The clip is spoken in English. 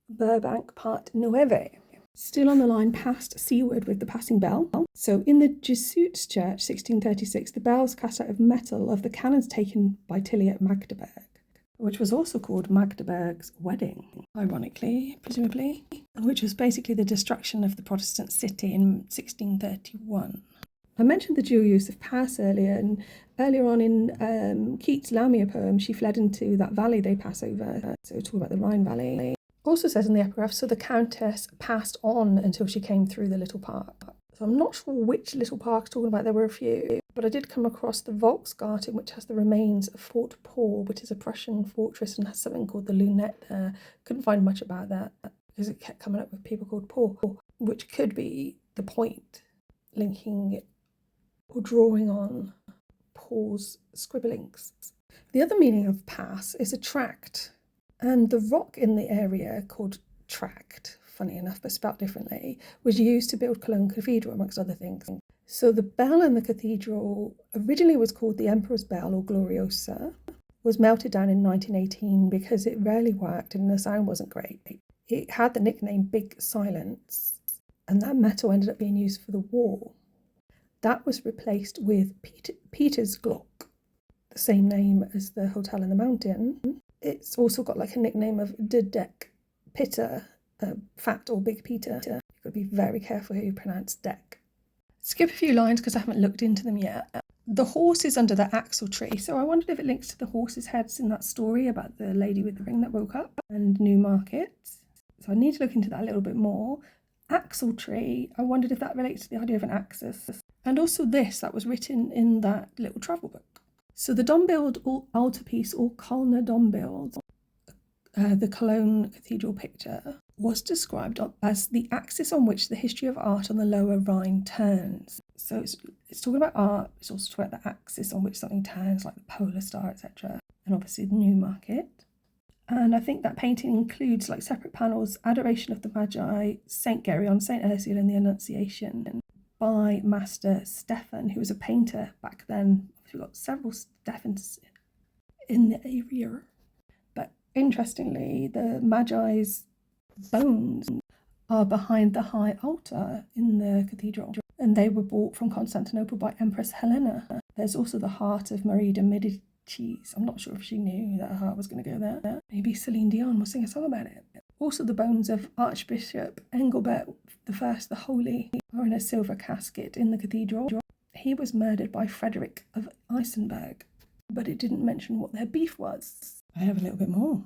Burbank pt.9. Still on the line past seaward with the passing bell. So in the Jesuits Church, 1636, the bells cast out of metal of the cannons taken by Tilly at Magdeburg, which was also called Magdeburg's Wedding, ironically, presumably, which was basically the destruction of the Protestant city in 1631. I mentioned the dual use of pass earlier, and earlier on in Keats' Lamia poem, she fled into that valley they pass over, so we're talking about the Rhine Valley. Also says in the epigraph, so the Countess passed on until she came through the little park. So I'm not sure which little park's talking about, there were a few, but I did come across the Volksgarten, which has the remains of Fort Paul, which is a Prussian fortress and has something called the Lunette there. Couldn't find much about that because it kept coming up with people called Paul, which could be the point, linking or drawing on Paul's scribblings. The other meaning of pass is a tract, and the rock in the area called tract, funny enough but spelt differently, was used to build Cologne Cathedral amongst other things. So the bell in the cathedral originally was called the Emperor's Bell or Gloriosa, was melted down in 1918 because it rarely worked and the sound wasn't great. It had the nickname Big Silence, and that metal ended up being used for the wall. That was replaced with Peter's Glock, the same name as the hotel in the mountain. It's also got like a nickname of De Deck Pitter, Fat or Big Peter. You've got to be very careful how you pronounce deck. Skip a few lines because I haven't looked into them yet. The horse is under the axle tree, so I wondered if it links to the horses' heads in that story about the lady with the ring that woke up and Newmarket. So I need to look into that a little bit more. Axle tree, I wondered if that relates to the idea of an axis. And also this, that was written in that little travel book. So the Dombild altarpiece, or Kölner Dombild, the Cologne Cathedral picture, was described as the axis on which the history of art on the Lower Rhine turns. So it's talking about art, it's also talking about the axis on which something turns, like the polar star, etc. And obviously the Newmarket. And I think that painting includes like separate panels, Adoration of the Magi, St. Gereon, St. Ursula and the Annunciation, by Master Stefan, who was a painter back then. We've got several Stefans in the area. But interestingly, the Magi's bones are behind the high altar in the cathedral, and they were brought from Constantinople by Empress Helena. There's also the heart of Marie de Medicis. I'm not sure if she knew that her heart was going to go there. Maybe Celine Dion will sing a song about it. Also the bones of Archbishop Engelbert I the Holy are in a silver casket in the cathedral. He was murdered by Frederick of Isenberg, but it didn't mention what their beef was. I have a little bit more.